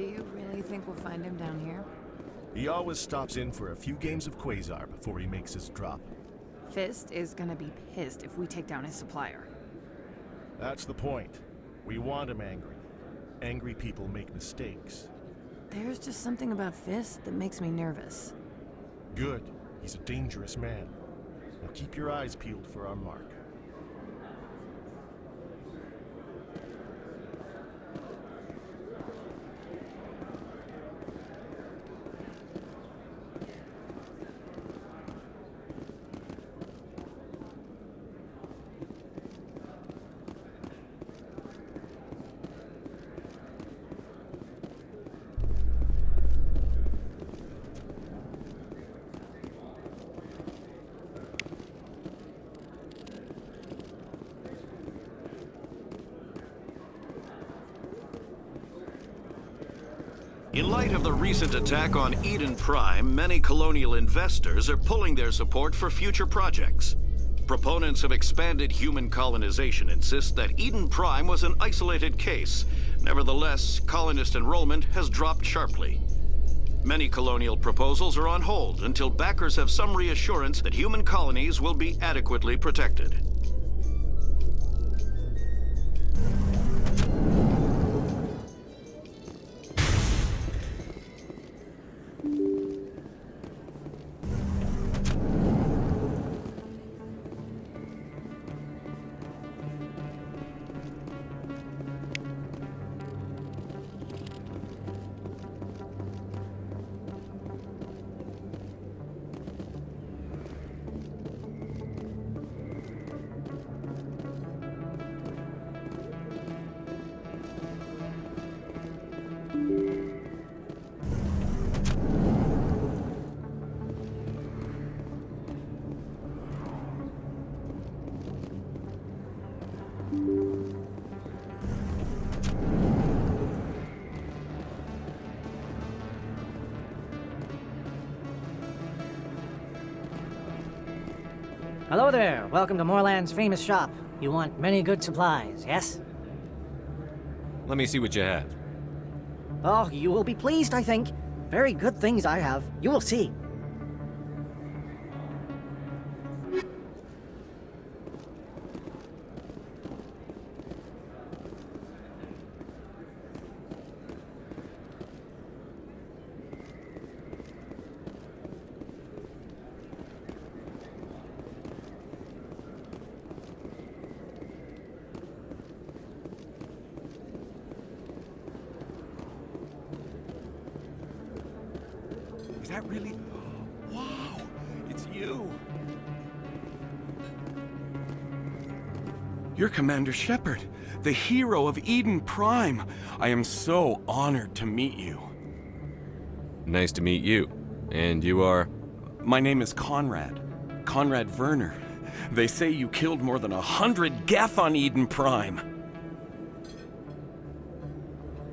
Do you really think we'll find him down here? He always stops in for a few games of Quasar before he makes his drop. Fist is gonna be pissed if we take down his supplier. That's the point. We want him angry. Angry people make mistakes. There's just something about Fist that makes me nervous. Good. He's a dangerous man. Now keep your eyes peeled for our mark. In light of the recent attack on Eden Prime, many colonial investors are pulling their support for future projects. Proponents of expanded human colonization insist that Eden Prime was an isolated case. Nevertheless, colonist enrollment has dropped sharply. Many colonial proposals are on hold until backers have some reassurance that human colonies will be adequately protected. Hello there. Welcome to Moorland's famous shop. You want many good supplies, yes? Let me see what you have. Oh, you will be pleased, I think. Very good things I have. You will see. Is that really? Wow, it's you. You're Commander Shepard, the hero of Eden Prime. I am so honored to meet you. Nice to meet you. And you are? My name is Conrad. Conrad Werner. They say you killed more than 100 Geth on Eden Prime.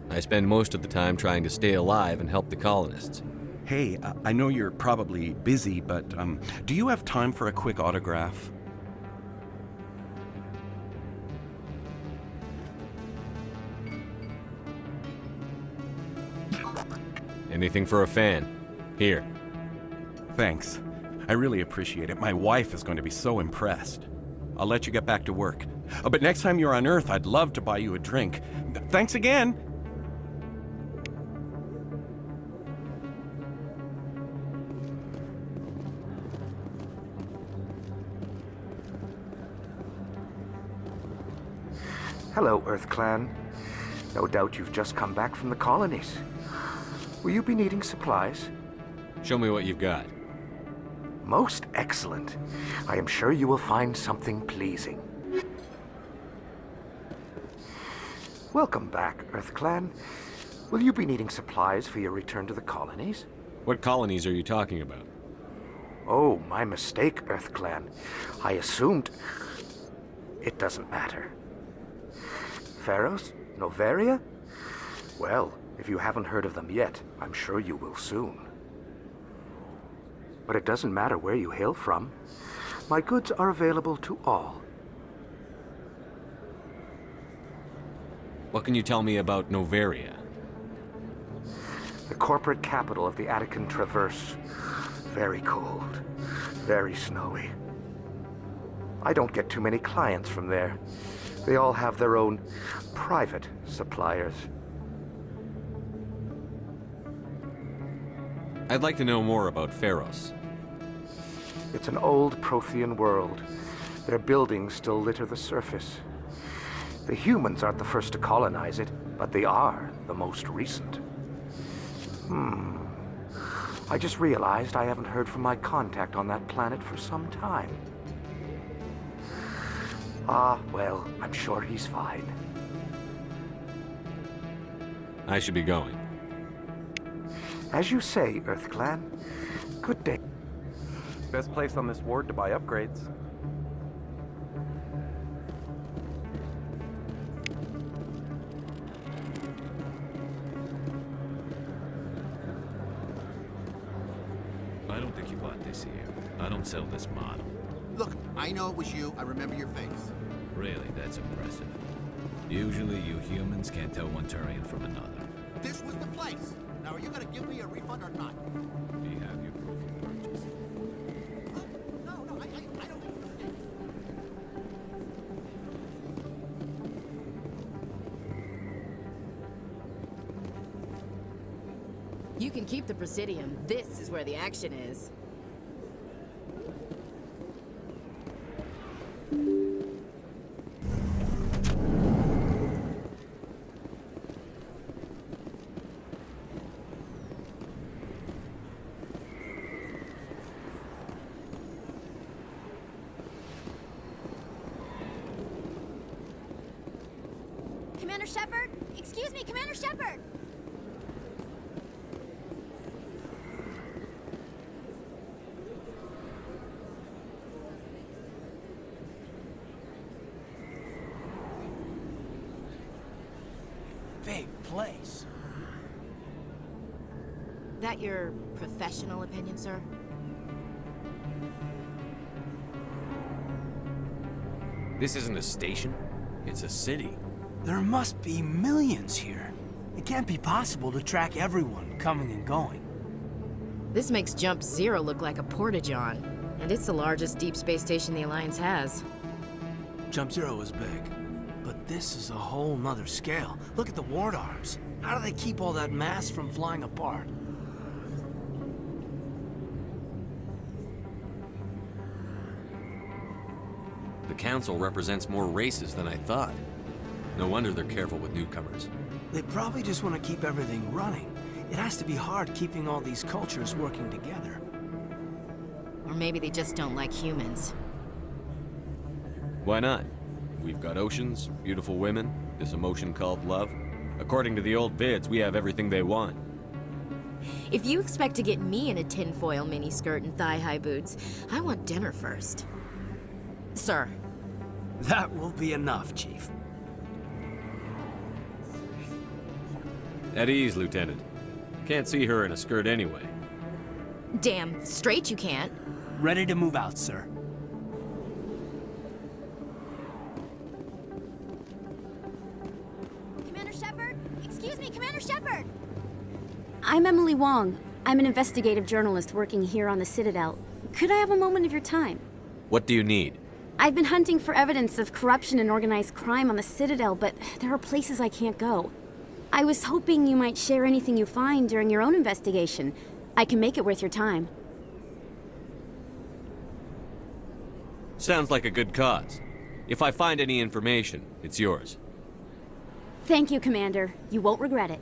I spend most of the time trying to stay alive and help the colonists. Hey, I know you're probably busy, but do you have time for a quick autograph? Anything for a fan. Here. Thanks. I really appreciate it. My wife is going to be so impressed. I'll let you get back to work. But next time you're on Earth, I'd love to buy you a drink. Thanks again! Hello, Earth Clan. No doubt you've just come back from the colonies. Will you be needing supplies? Show me what you've got. Most excellent. I am sure you will find something pleasing. Welcome back, Earth Clan. Will you be needing supplies for your return to the colonies? What colonies are you talking about? Oh, my mistake, Earth Clan. I assumed... It doesn't matter. Pharos? Noveria? Well, if you haven't heard of them yet, I'm sure you will soon. But it doesn't matter where you hail from. My goods are available to all. What can you tell me about Noveria? The corporate capital of the Attican Traverse. Very cold. Very snowy. I don't get too many clients from there. They all have their own private suppliers. I'd like to know more about Pharos. It's an old Prothean world. Their buildings still litter the surface. The humans aren't the first to colonize it, but they are the most recent. I just realized I haven't heard from my contact on that planet for some time. Well, I'm sure he's fine. I should be going. As you say, EarthClan. Good day. Best place on this ward to buy upgrades. I don't think you bought this here. I don't sell this model. Look, I know it was you. I remember your face. Really, that's impressive. Usually you humans can't tell one Turian from another. This was the place. Now, are you gonna give me a refund or not? Do you have your proof of purchase? No, I don't. You can keep the Presidium. This is where the action is. Commander Shepard? Excuse me, Commander Shepard! Big place. That your professional opinion, sir? This isn't a station. It's a city. There must be millions here. It can't be possible to track everyone coming and going. This makes Jump Zero look like a porta-john, and it's the largest deep space station the Alliance has. Jump Zero is big, but this is a whole nother scale. Look at the ward arms. How do they keep all that mass from flying apart? The Council represents more races than I thought. No wonder they're careful with newcomers. They probably just want to keep everything running. It has to be hard keeping all these cultures working together. Or maybe they just don't like humans. Why not? We've got oceans, beautiful women, this emotion called love. According to the old vids, we have everything they want. If you expect to get me in a tinfoil miniskirt and thigh-high boots, I want dinner first. Sir. That will be enough, Chief. At ease, Lieutenant. Can't see her in a skirt anyway. Damn straight you can't. Ready to move out, sir. Commander Shepard? Excuse me, Commander Shepard! I'm Emily Wong. I'm an investigative journalist working here on the Citadel. Could I have a moment of your time? What do you need? I've been hunting for evidence of corruption and organized crime on the Citadel, but there are places I can't go. I was hoping you might share anything you find during your own investigation. I can make it worth your time. Sounds like a good cause. If I find any information, it's yours. Thank you, Commander. You won't regret it.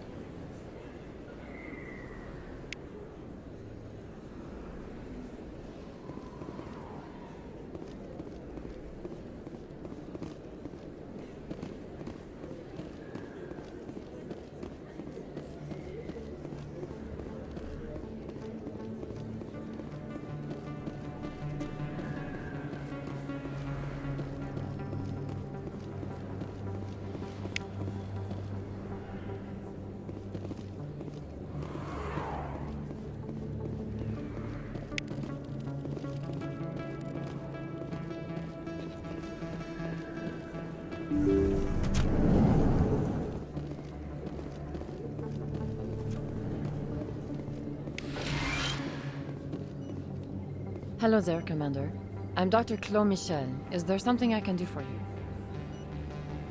Hello there, Commander. I'm Dr. Claude Michel. Is there something I can do for you?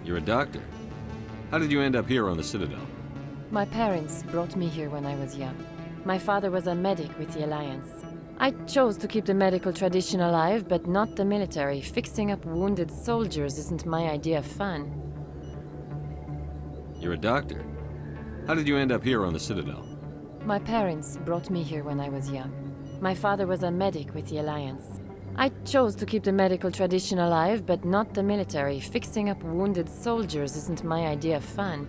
You're a doctor. How did you end up here on the Citadel? My parents brought me here when I was young. My father was a medic with the Alliance. I chose to keep the medical tradition alive, but not the military. Fixing up wounded soldiers isn't my idea of fun. You're a doctor. How did you end up here on the Citadel? My parents brought me here when I was young. My father was a medic with the Alliance. I chose to keep the medical tradition alive, but not the military. Fixing up wounded soldiers isn't my idea of fun.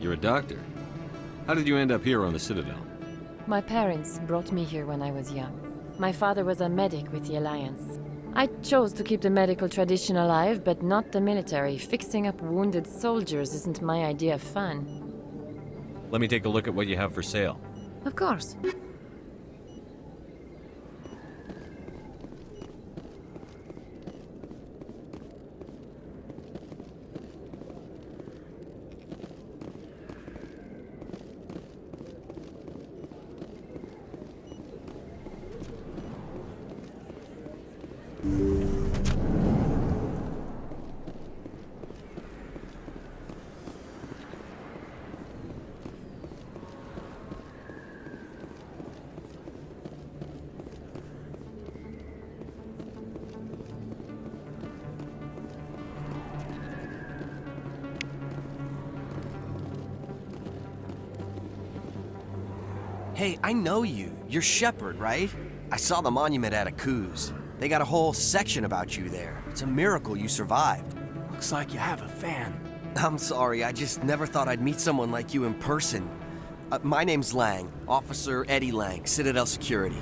You're a doctor. How did you end up here on the Citadel? My parents brought me here when I was young. My father was a medic with the Alliance. I chose to keep the medical tradition alive, but not the military. Fixing up wounded soldiers isn't my idea of fun. Let me take a look at what you have for sale. Of course. Hey, I know you. You're Shepard, right? I saw the monument at Akuz. They got a whole section about you there. It's a miracle you survived. Looks like you have a fan. I'm sorry, I just never thought I'd meet someone like you in person. My name's Lang, Officer Eddie Lang, Citadel Security.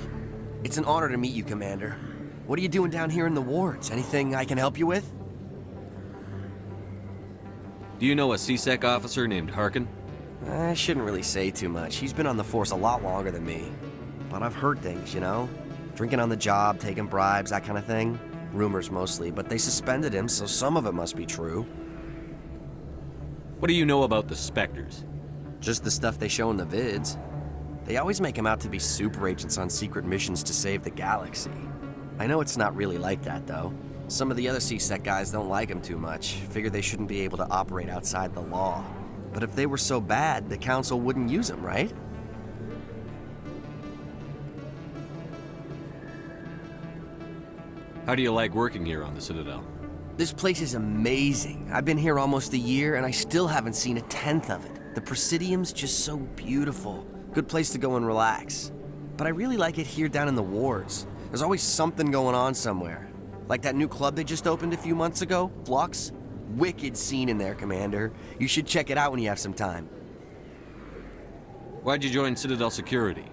It's an honor to meet you, Commander. What are you doing down here in the wards? Anything I can help you with? Do you know a CSEC officer named Harkin? I shouldn't really say too much. He's been on the force a lot longer than me. But I've heard things, you know? Drinking on the job, taking bribes, that kind of thing. Rumors mostly, but they suspended him, so some of it must be true. What do you know about the Spectres? Just the stuff they show in the vids. They always make him out to be super agents on secret missions to save the galaxy. I know it's not really like that, though. Some of the other CSEC guys don't like him too much, figure they shouldn't be able to operate outside the law. But if they were so bad, the Council wouldn't use him, right? How do you like working here on the Citadel? This place is amazing. I've been here almost a year, and I still haven't seen a tenth of it. The Presidium's just so beautiful. Good place to go and relax. But I really like it here down in the wards. There's always something going on somewhere. Like that new club they just opened a few months ago, Flux. Wicked scene in there, Commander. You should check it out when you have some time. Why'd you join Citadel Security?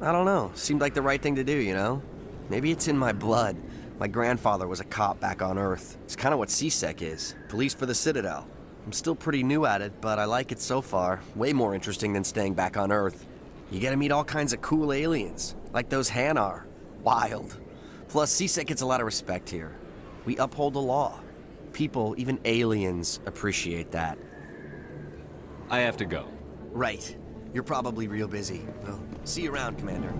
I don't know. Seemed like the right thing to do, you know? Maybe it's in my blood. My grandfather was a cop back on Earth. It's kind of what CSEC is. Police for the Citadel. I'm still pretty new at it, but I like it so far. Way more interesting than staying back on Earth. You get to meet all kinds of cool aliens, like those Hanar. Wild. Plus, CSEC gets a lot of respect here. We uphold the law. People, even aliens, appreciate that. I have to go. Right. You're probably real busy. Well, see you around, Commander.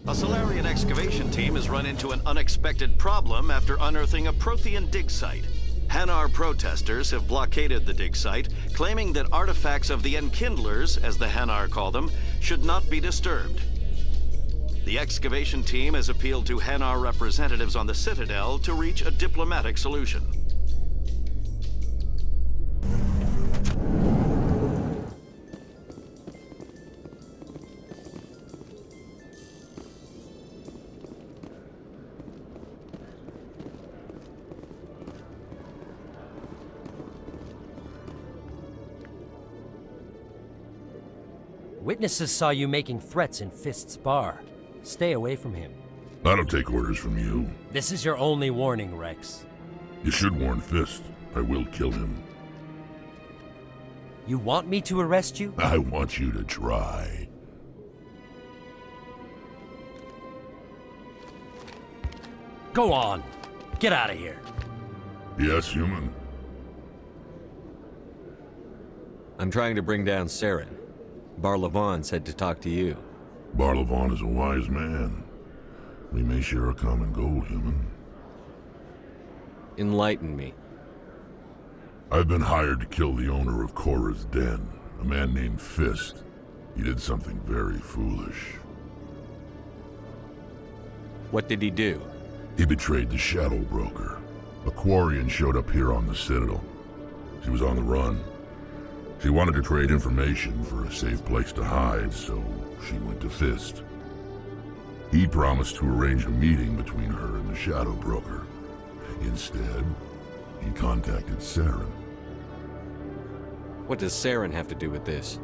A Solarian excavation team has run into an unexpected problem after unearthing a Prothean dig site. Hanar protesters have blockaded the dig site, claiming that artifacts of the Enkindlers, as the Hanar call them, should not be disturbed. The excavation team has appealed to Hanar representatives on the Citadel to reach a diplomatic solution. Witnesses saw you making threats in Fist's bar. Stay away from him. I don't take orders from you. This is your only warning, Rex. You should warn Fist. I will kill him. You want me to arrest you? I want you to try. Go on. Get out of here. Yes, human. I'm trying to bring down Saren. Barlavon said to talk to you. Barlavon is a wise man. We may share a common goal, human. Enlighten me. I've been hired to kill the owner of Korra's Den, a man named Fist. He did something very foolish. What did he do? He betrayed the Shadow Broker. A Quarian showed up here on the Citadel. She was on the run. She wanted to trade information for a safe place to hide, so she went to Fist. He promised to arrange a meeting between her and the Shadow Broker. Instead, he contacted Saren. What does Saren have to do with this?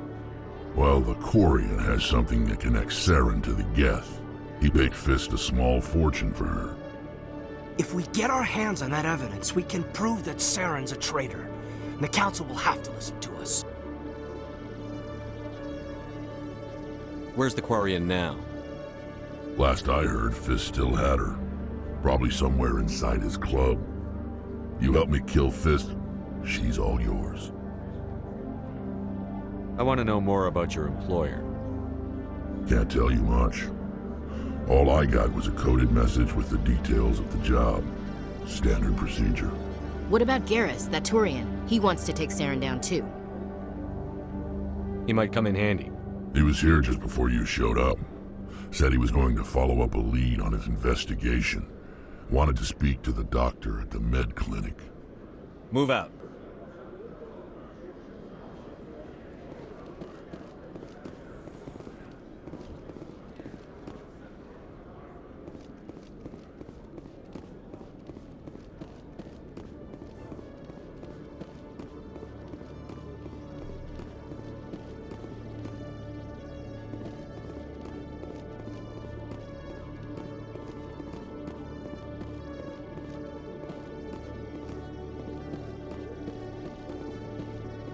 Well, the Quarian has something that connects Saren to the Geth. He paid Fist a small fortune for her. If we get our hands on that evidence, we can prove that Saren's a traitor. And the Council will have to listen to us. Where's the Quarian now? Last I heard, Fist still had her. Probably somewhere inside his club. You help me kill Fist, she's all yours. I want to know more about your employer. Can't tell you much. All I got was a coded message with the details of the job. Standard procedure. What about Garrus, that Turian? He wants to take Saren down too. He might come in handy. He was here just before you showed up. Said he was going to follow up a lead on his investigation. Wanted to speak to the doctor at the med clinic. Move out.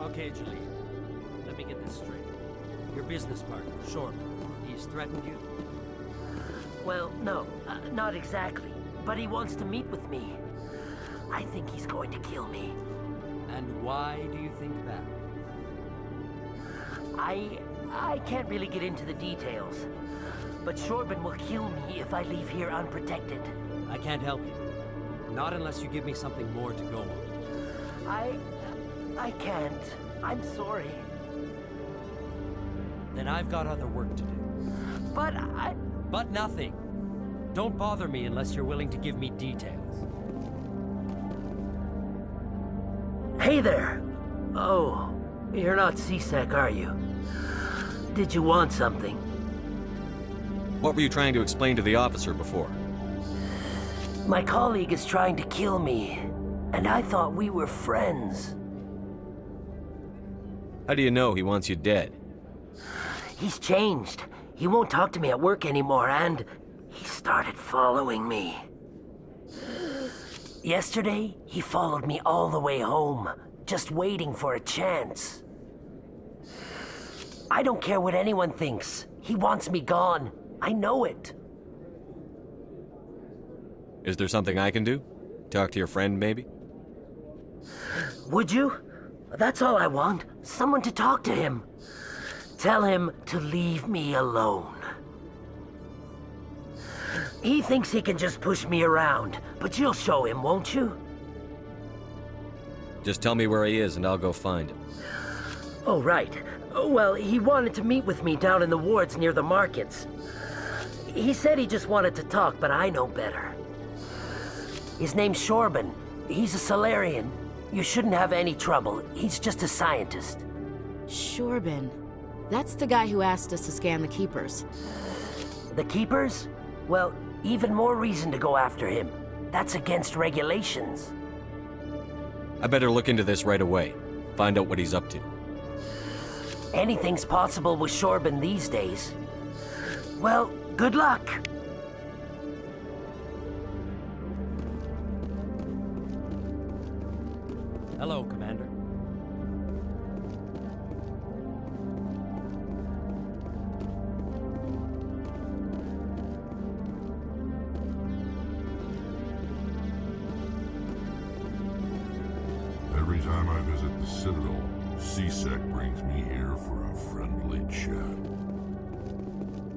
Okay, Julie. Let me get this straight. Your business partner, Short, he's threatened you? Well, no, not exactly. But he wants to meet with me. I think he's going to kill me. And why do you think that? I can't really get into the details. But Shorban will kill me if I leave here unprotected. I can't help you. Not unless you give me something more to go on. I can't. I'm sorry. Then I've got other work to do. But nothing. Don't bother me unless you're willing to give me details. Hey there! Oh, you're not C-Sec, are you? Did you want something? What were you trying to explain to the officer before? My colleague is trying to kill me, and I thought we were friends. How do you know he wants you dead? He's changed. He won't talk to me at work anymore, and he started following me. Yesterday, he followed me all the way home, just waiting for a chance. I don't care what anyone thinks. He wants me gone. I know it. Is there something I can do? Talk to your friend, maybe? Would you? That's all I want. Someone to talk to him. Tell him to leave me alone. He thinks he can just push me around, but you'll show him, won't you? Just tell me where he is and I'll go find him. Oh, right. Well, he wanted to meet with me down in the wards near the markets. He said he just wanted to talk, but I know better. His name's Shorban. He's a Solarian. You shouldn't have any trouble. He's just a scientist. Shorban. That's the guy who asked us to scan the Keepers. The Keepers? Well, even more reason to go after him. That's against regulations. I better look into this right away. Find out what he's up to. Anything's possible with Shorban these days. Well, good luck. Hello, Commander. the Citadel, CSEC brings me here for a friendly chat.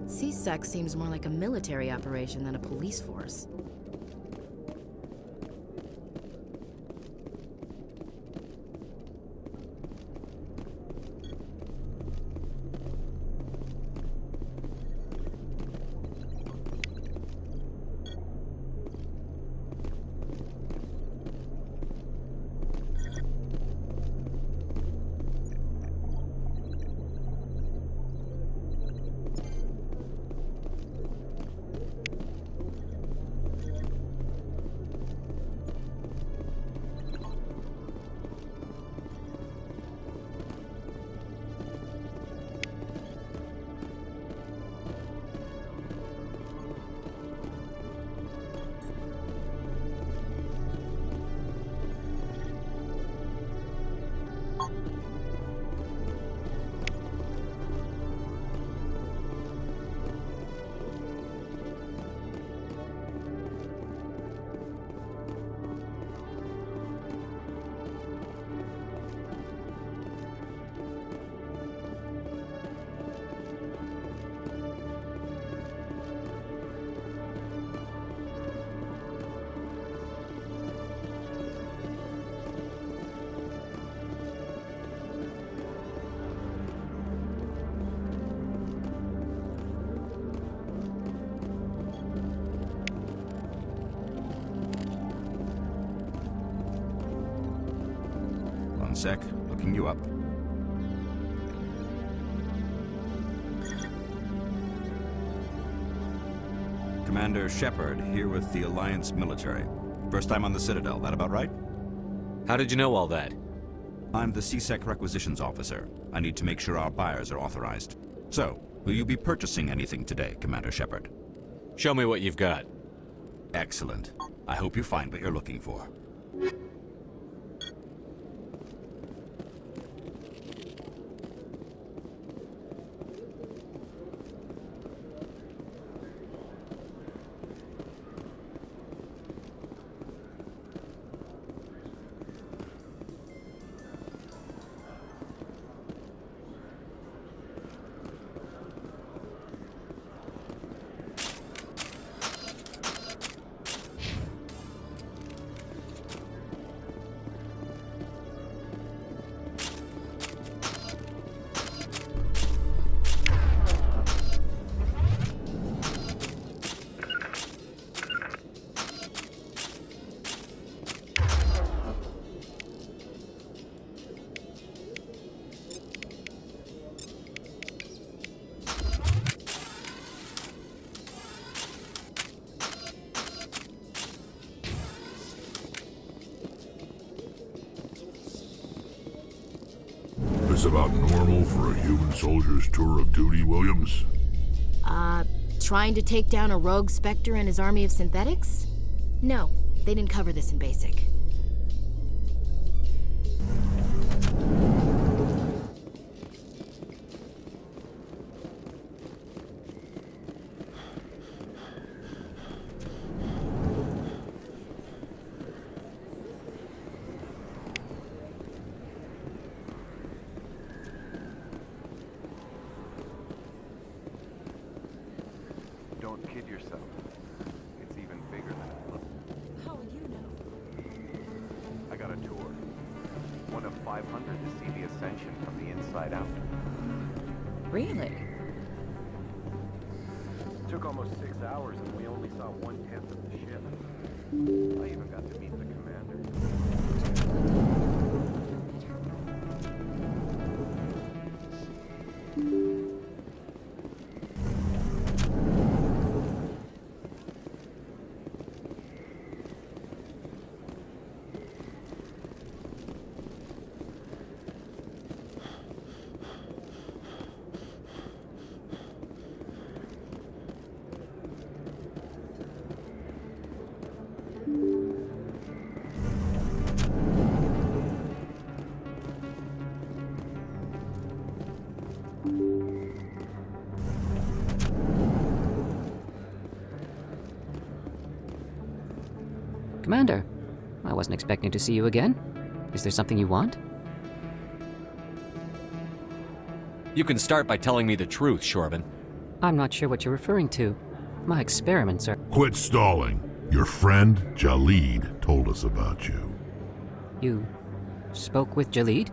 CSEC seems more like a military operation than a police force. One sec, looking you up. Commander Shepard, here with the Alliance military. First time on the Citadel, that about right? How did you know all that? I'm the CSEC requisitions officer. I need to make sure our buyers are authorized. So, will you be purchasing anything today, Commander Shepard? Show me what you've got. Excellent. I hope you find what you're looking for. This about normal for a human soldier's tour of duty, Williams? Trying to take down a rogue Spectre and his army of synthetics? No, they didn't cover this in basic. Don't kid yourself. It's even bigger than it looks. How would you know? I got a tour. One of 500 to see the Ascension from the inside out. Really? Took almost 6 hours and we only saw 1/10 of the ship. I even got to meet the commander. Commander, I wasn't expecting to see you again. Is there something you want? You can start by telling me the truth, Shorban. I'm not sure what you're referring to. My experiments are... Quit stalling. Your friend, Jalid, told us about you. You spoke with Jalid?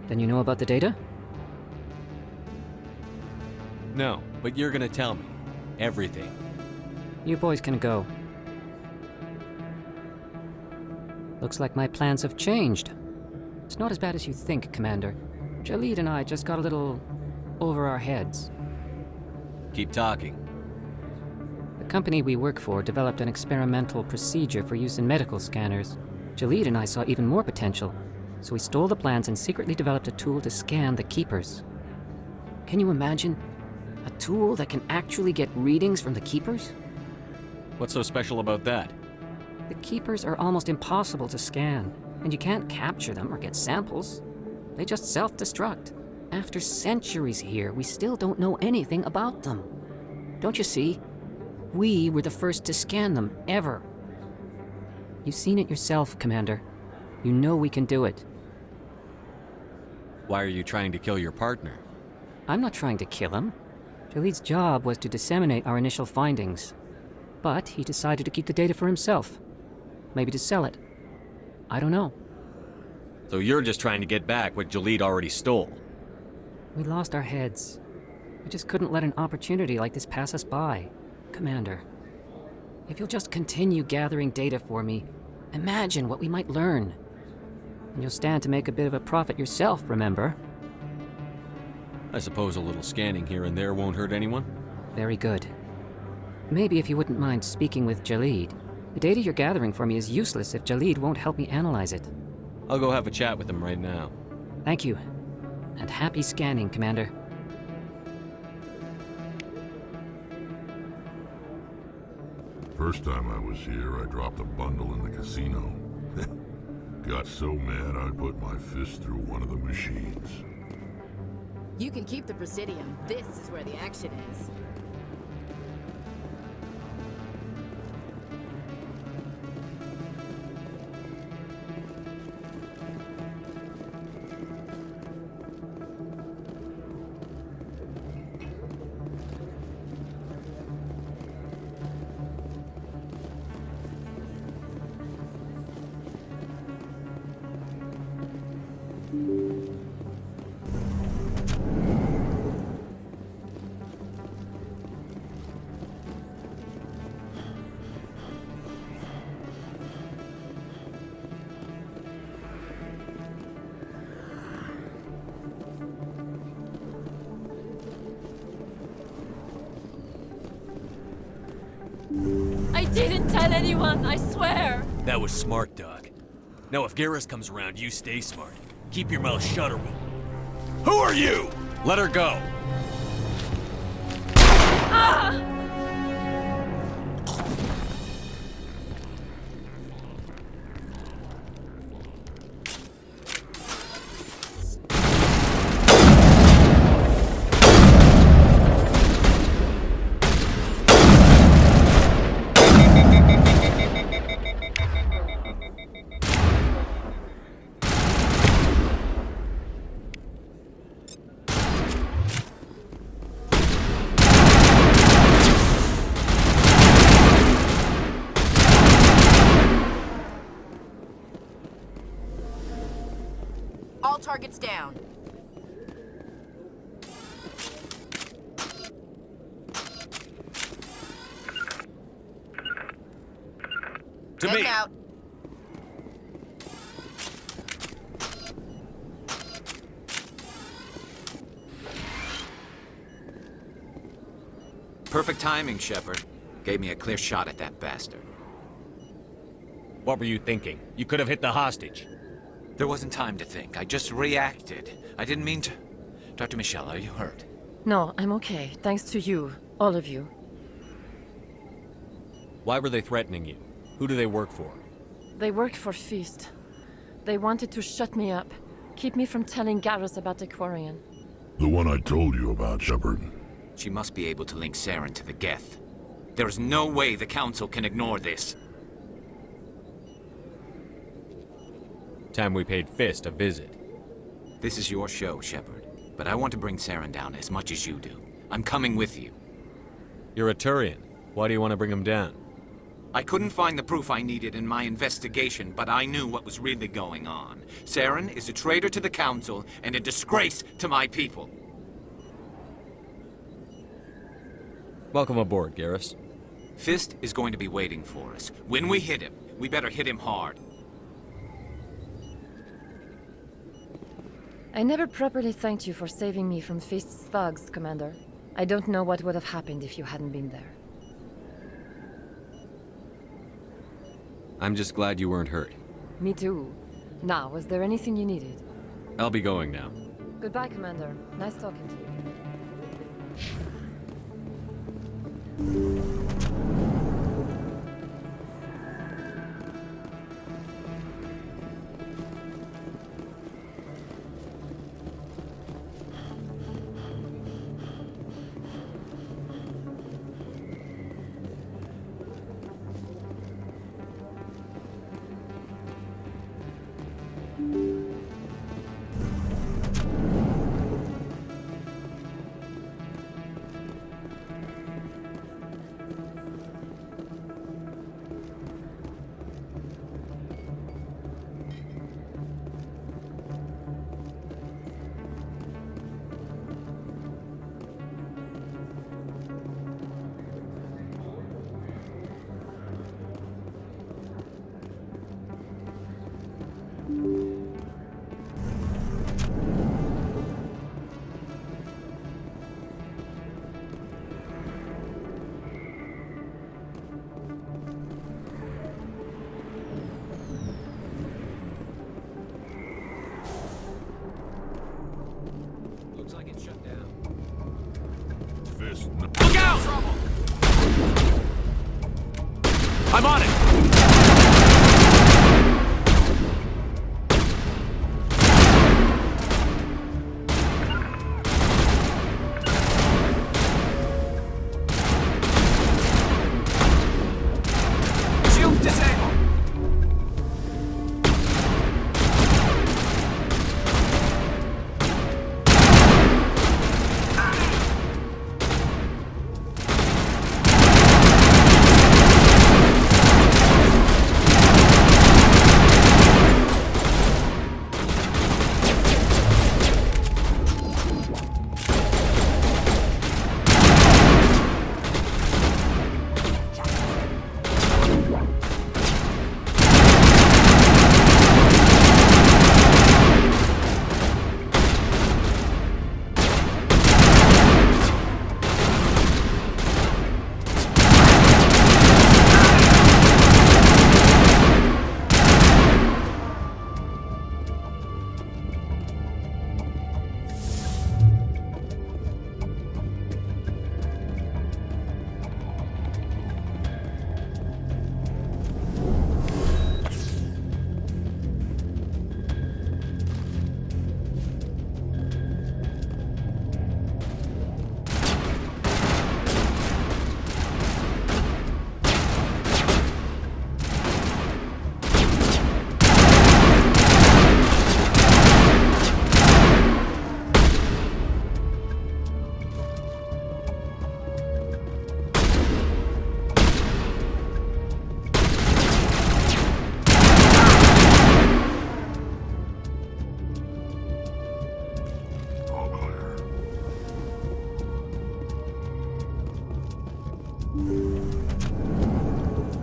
Then you know about the data? No, but you're gonna tell me. Everything. You boys can go. Looks like my plans have changed. It's not as bad as you think, Commander. Jalid and I just got a little over our heads. Keep talking. The company we work for developed an experimental procedure for use in medical scanners. Jalid and I saw even more potential, so we stole the plans and secretly developed a tool to scan the Keepers. Can you imagine? A tool that can actually get readings from the Keepers? What's so special about that? The Keepers are almost impossible to scan, and you can't capture them or get samples. They just self-destruct. After centuries here, we still don't know anything about them. Don't you see? We were the first to scan them, ever. You've seen it yourself, Commander. You know we can do it. Why are you trying to kill your partner? I'm not trying to kill him. Jalid's job was to disseminate our initial findings. But he decided to keep the data for himself. Maybe to sell it. I don't know. So you're just trying to get back what Jalid already stole? We lost our heads. We just couldn't let an opportunity like this pass us by. Commander, if you'll just continue gathering data for me, imagine what we might learn. And you'll stand to make a bit of a profit yourself, remember? I suppose a little scanning here and there won't hurt anyone? Very good. Maybe if you wouldn't mind speaking with Jalid. The data you're gathering for me is useless if Jalid won't help me analyze it. I'll go have a chat with him right now. Thank you. And happy scanning, Commander. First time I was here, I dropped a bundle in the casino. Got so mad I put my fist through one of the machines. You can keep the Presidium. This is where the action is. I didn't tell anyone, I swear! That was smart, Doc. Now if Garrus comes around, you stay smart. Keep your mouth shut or we'll... Who are you? Let her go! Ah! All targets down. To Heading me! out. Perfect timing, Shepard. Gave me a clear shot at that bastard. What were you thinking? You could have hit the hostage. There wasn't time to think. I just reacted. I didn't mean to... Dr. Michelle, are you hurt? No, I'm okay. Thanks to you. All of you. Why were they threatening you? Who do they work for? They work for Feast. They wanted to shut me up. Keep me from telling Garrus about the Quarian. The one I told you about, Shepard. She must be able to link Saren to the Geth. There is no way the Council can ignore this. Time we paid Fist a visit. This is your show, Shepard. but I want to bring Saren down as much as you do. I'm coming with you. You're a Turian. Why do you want to bring him down? I couldn't find the proof I needed in my investigation, but I knew what was really going on. Saren is a traitor to the Council and a disgrace to my people. Welcome aboard, Garrus. Fist is going to be waiting for us. When we hit him, we better hit him hard. I never properly thanked you for saving me from Fist's thugs, Commander. I don't know what would have happened if you hadn't been there. I'm just glad you weren't hurt. Me too. Now, was there anything you needed? I'll be going now. Goodbye, Commander. Nice talking to you. Looks like it's shut down. Fist. Look out! I'm on it! Shields disabled!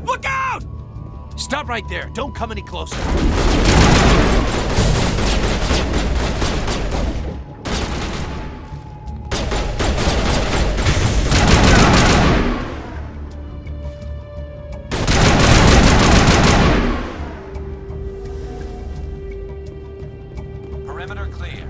Look out! Stop right there. Don't come any closer. Perimeter clear.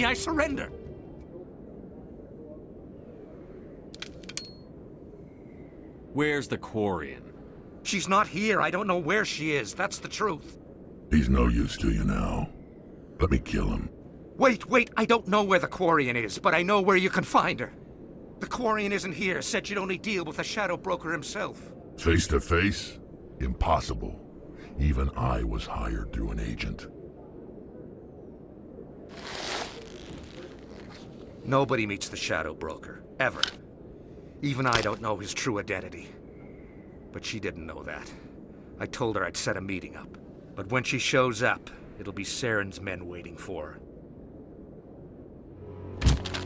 I surrender. Where's the Quarian? She's not here. I don't know where she is. That's the truth. He's no use to you now. Let me kill him. Wait. I don't know where the Quarian is, but I know where you can find her. The Quarian isn't here. Said you'd only deal with the Shadow Broker himself. Face to face? Impossible. Even I was hired through an agent. Nobody meets the Shadow Broker. Ever. Even I don't know his true identity. But she didn't know that. I told her I'd set a meeting up. But when she shows up, it'll be Saren's men waiting for her.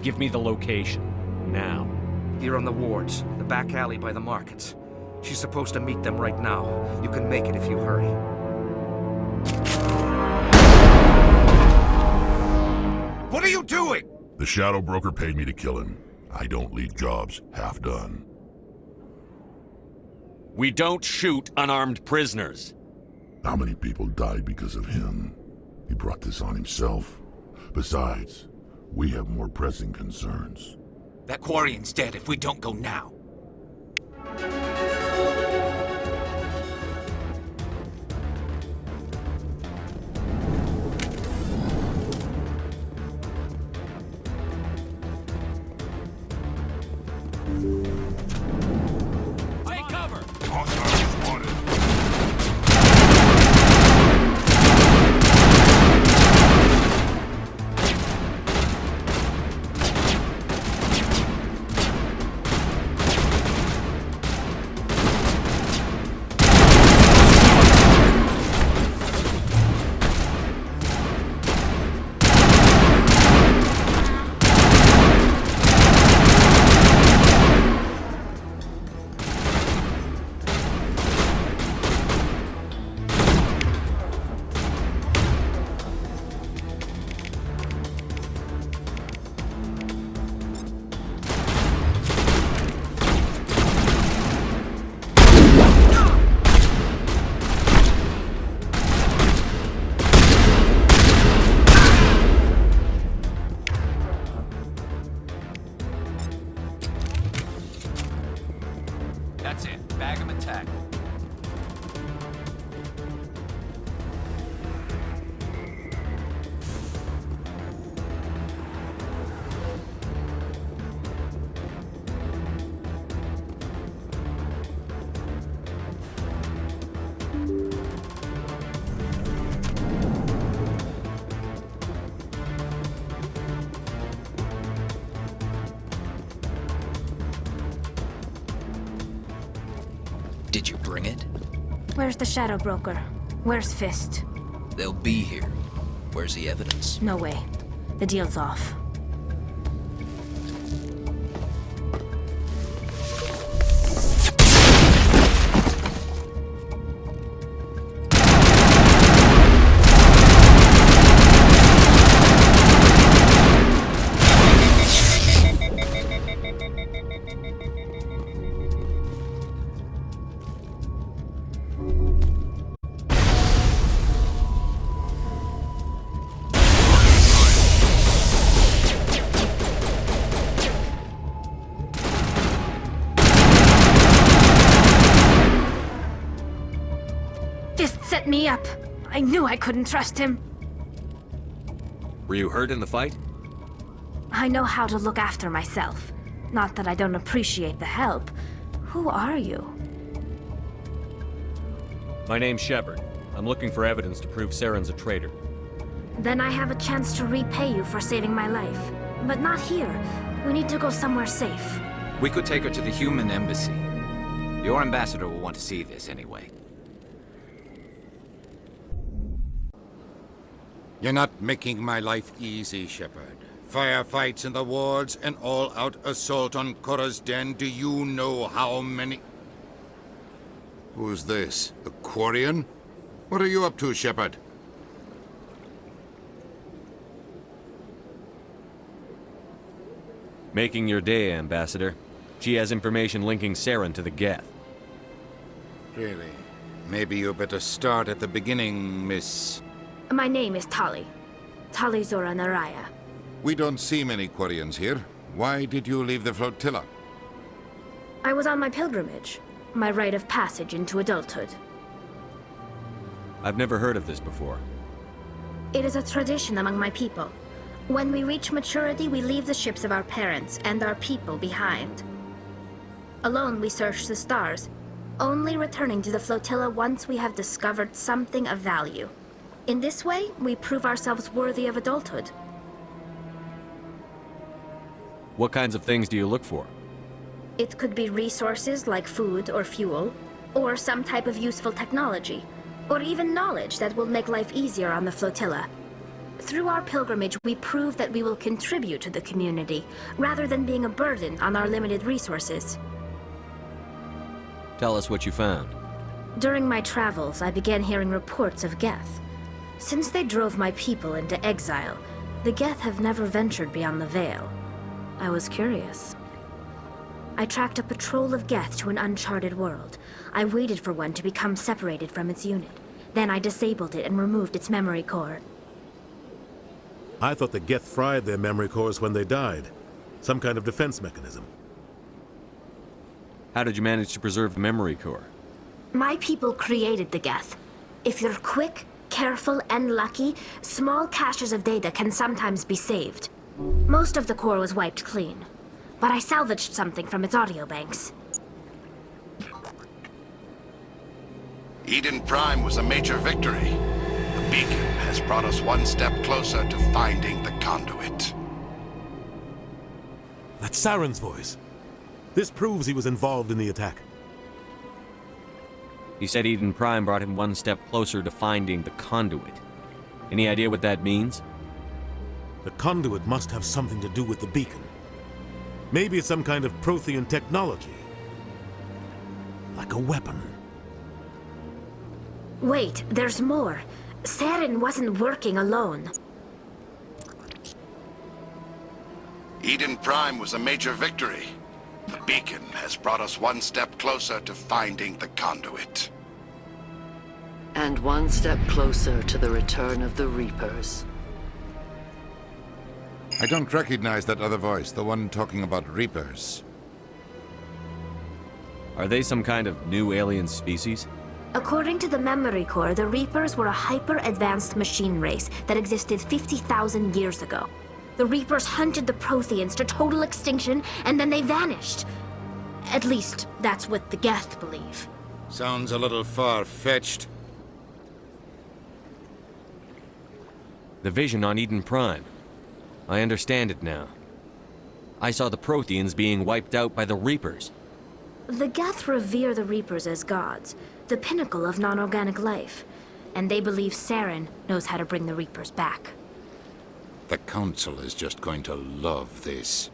Give me the location. Now. Here on the wards, the back alley by the markets. She's supposed to meet them right now. You can make it if you hurry. What are you doing? The Shadow Broker paid me to kill him. I don't leave jobs half done. We don't shoot unarmed prisoners. How many people died because of him? He brought this on himself. Besides, we have more pressing concerns. That Quarian's dead if we don't go now. Take cover! That's it. Bag him and tag him. Did you bring it? Where's the Shadow Broker? Where's Fist? They'll be here. Where's the evidence? No way. The deal's off. Fist set me up. I knew I couldn't trust him. Were you hurt in the fight? I know how to look after myself. Not that I don't appreciate the help. Who are you? My name's Shepard. I'm looking for evidence to prove Saren's a traitor. Then I have a chance to repay you for saving my life. But not here. We need to go somewhere safe. We could take her to the human embassy. Your ambassador will want to see this anyway. You're not making my life easy, Shepard. Firefights in the wards, an all-out assault on Korra's den. Do you know how many... Who's this? The Quarian? What are you up to, Shepard? Making your day, Ambassador. She has information linking Saren to the Geth. Really? Maybe you better start at the beginning, Miss... My name is Tali. Tali Zora Naraya. We don't see many Quarians here. Why did you leave the flotilla? I was on my pilgrimage, my rite of passage into adulthood. I've never heard of this before. It is a tradition among my people. When we reach maturity, we leave the ships of our parents and our people behind. Alone, we search the stars, only returning to the flotilla once we have discovered something of value. In this way, we prove ourselves worthy of adulthood. What kinds of things do you look for? It could be resources like food or fuel, or some type of useful technology, or even knowledge that will make life easier on the flotilla. Through our pilgrimage, we prove that we will contribute to the community, rather than being a burden on our limited resources. Tell us what you found. During my travels, I began hearing reports of Geth. Since they drove my people into exile, the Geth have never ventured beyond the Veil. I was curious. I tracked a patrol of Geth to an uncharted world. I waited for one to become separated from its unit. Then I disabled it and removed its memory core. I thought the Geth fried their memory cores when they died. Some kind of defense mechanism. How did you manage to preserve the memory core? My people created the Geth. If you're quick, careful, and lucky, small caches of data can sometimes be saved. Most of the core was wiped clean, but I salvaged something from its audio banks. Eden Prime was a major victory. The beacon has brought us one step closer to finding the conduit. That's Saren's voice. This proves he was involved in the attack. He said Eden Prime brought him one step closer to finding the conduit. Any idea what that means? The conduit must have something to do with the beacon. Maybe it's some kind of Prothean technology. Like a weapon. Wait, there's more. Saren wasn't working alone. Eden Prime was a major victory. The beacon has brought us one step closer to finding the conduit. And one step closer to the return of the Reapers. I don't recognize that other voice, the one talking about Reapers. Are they some kind of new alien species? According to the memory core, the Reapers were a hyper-advanced machine race that existed 50,000 years ago. The Reapers hunted the Protheans to total extinction, and then they vanished. At least, that's what the Geth believe. Sounds a little far-fetched. The vision on Eden Prime. I understand it now. I saw the Protheans being wiped out by the Reapers. The Geth revere the Reapers as gods, the pinnacle of non-organic life, and they believe Saren knows how to bring the Reapers back. The Council is just going to love this.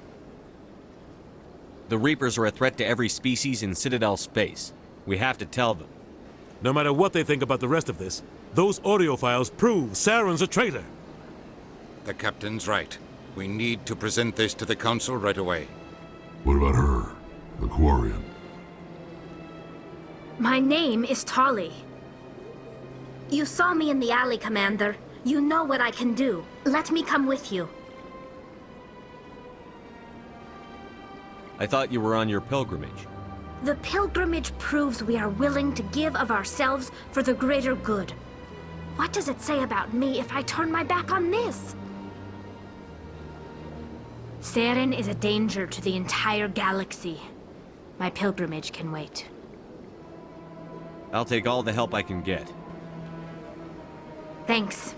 The Reapers are a threat to every species in Citadel space. We have to tell them. No matter what they think about the rest of this, those audio files prove Saren's a traitor. The Captain's right. We need to present this to the Council right away. What about her? The Quarian? My name is Tali. You saw me in the alley, Commander. You know what I can do. Let me come with you. I thought you were on your pilgrimage. The pilgrimage proves we are willing to give of ourselves for the greater good. What does it say about me if I turn my back on this? Saren is a danger to the entire galaxy. My pilgrimage can wait. I'll take all the help I can get. Thanks.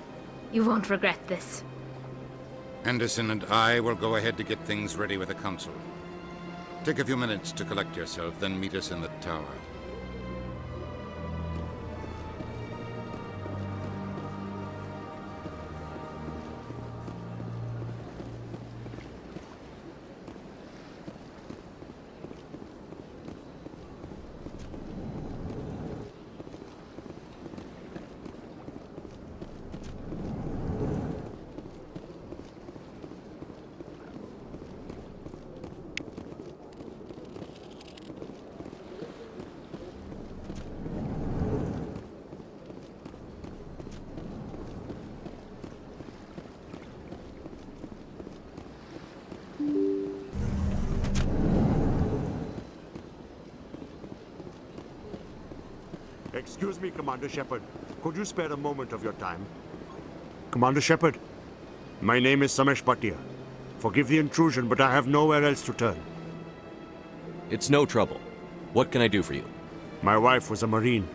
You won't regret this. Anderson and I will go ahead to get things ready with the Council. Take a few minutes to collect yourself, then meet us in the tower. Excuse me, Commander Shepard. Could you spare a moment of your time? Commander Shepard, my name is Samesh Bhatia. Forgive the intrusion, but I have nowhere else to turn. It's no trouble. What can I do for you? My wife was a Marine.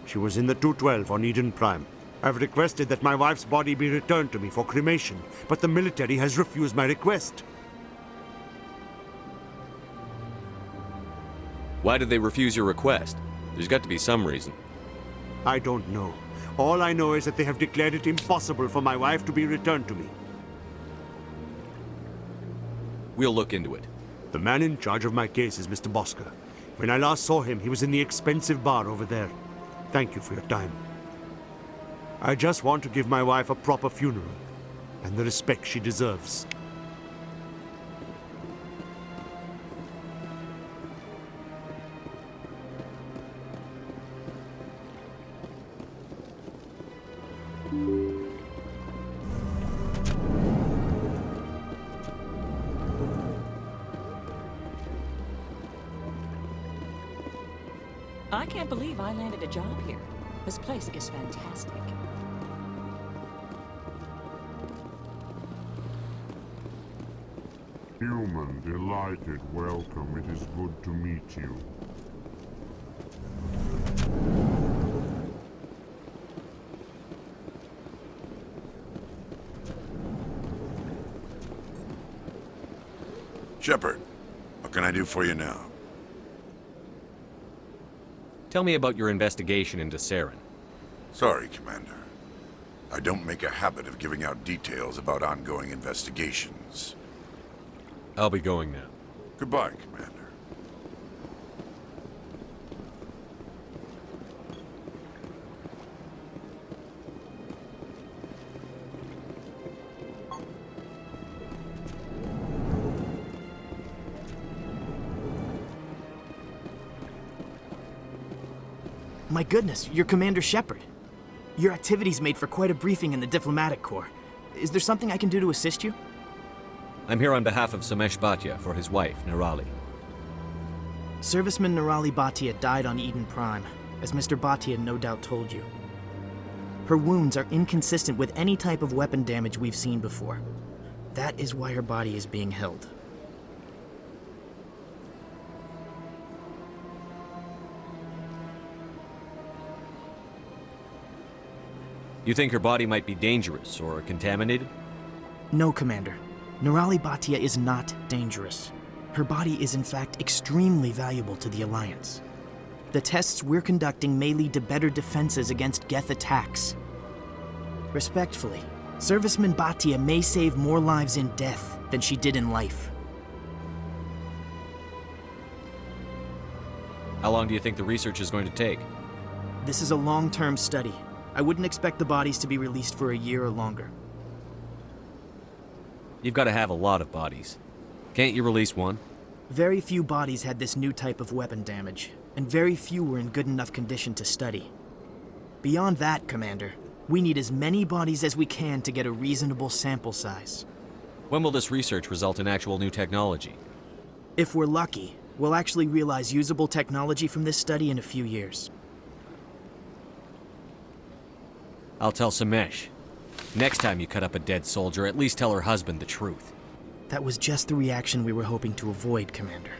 She was in the 212 on Eden Prime. I've requested that my wife's body be returned to me for cremation, but the military has refused my request. Why did they refuse your request? There's got to be some reason. I don't know. All I know is that they have declared it impossible for my wife to be returned to me. We'll look into it. The man in charge of my case is Mr. Bosker. When I last saw him, he was in the expensive bar over there. Thank you for your time. I just want to give my wife a proper funeral, and the respect she deserves. I can't believe I landed a job here. This place is fantastic. Human, delighted, welcome. It is good to meet you. Shepard, what can I do for you now? Tell me about your investigation into Saren. Sorry, Commander. I don't make a habit of giving out details about ongoing investigations. I'll be going now. Goodbye, Commander. My goodness, you're Commander Shepard. Your activities made for quite a briefing in the Diplomatic Corps. Is there something I can do to assist you? I'm here on behalf of Samesh Bhatia for his wife, Nirali. Serviceman Nirali Bhatia died on Eden Prime, as Mr. Bhatia no doubt told you. Her wounds are inconsistent with any type of weapon damage we've seen before. That is why her body is being held. You think her body might be dangerous or contaminated? No, Commander. Nirali Bhatia is not dangerous. Her body is in fact extremely valuable to the Alliance. The tests we're conducting may lead to better defenses against Geth attacks. Respectfully, Serviceman Bhatia may save more lives in death than she did in life. How long do you think the research is going to take? This is a long-term study. I wouldn't expect the bodies to be released for a year or longer. You've got to have a lot of bodies. Can't you release one? Very few bodies had this new type of weapon damage, and very few were in good enough condition to study. Beyond that, Commander, we need as many bodies as we can to get a reasonable sample size. When will this research result in actual new technology? If we're lucky, we'll actually realize usable technology from this study in a few years. I'll tell Samesh. Next time you cut up a dead soldier, at least tell her husband the truth. That was just the reaction we were hoping to avoid, Commander.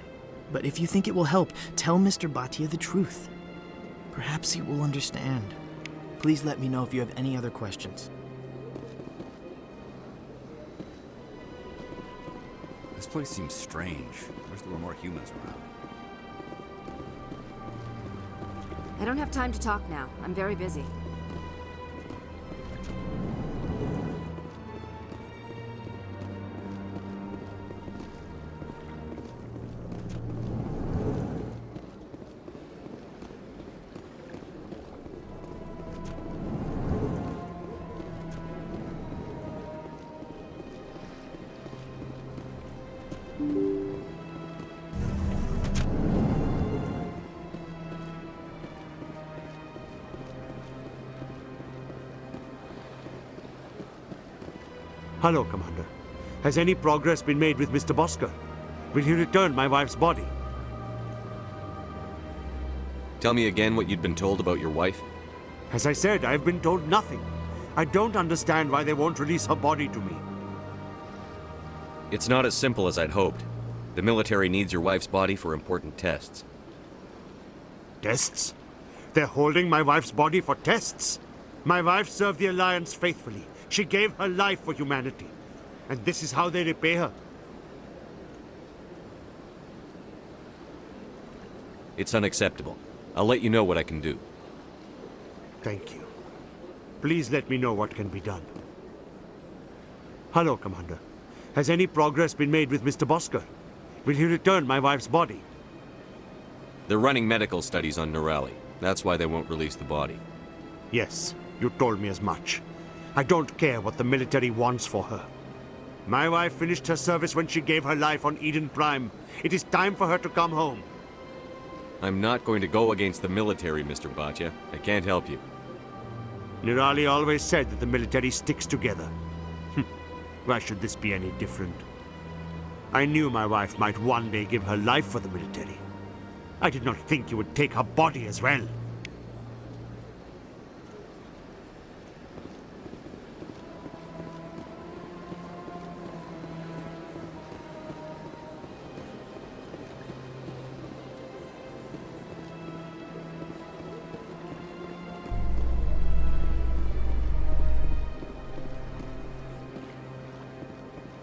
But if you think it will help, tell Mr. Bhatia the truth. Perhaps he will understand. Please let me know if you have any other questions. This place seems strange. Wish there were more humans around. I don't have time to talk now. I'm very busy. Hello, Commander. Has any progress been made with Mr. Bosker? Will he return my wife's body? Tell me again what you'd been told about your wife? As I said, I've been told nothing. I don't understand why they won't release her body to me. It's not as simple as I'd hoped. The military needs your wife's body for important tests. Tests? They're holding my wife's body for tests? My wife served the Alliance faithfully. She gave her life for humanity. And this is how they repay her. It's unacceptable. I'll let you know what I can do. Thank you. Please let me know what can be done. Hello, Commander. Has any progress been made with Mr. Bosker? Will he return my wife's body? They're running medical studies on Nirali. That's why they won't release the body. Yes, you told me as much. I don't care what the military wants for her. My wife finished her service when she gave her life on Eden Prime. It is time for her to come home. I'm not going to go against the military, Mr. Bhatia. I can't help you. Nirali always said that the military sticks together. Why should this be any different? I knew my wife might one day give her life for the military. I did not think you would take her body as well.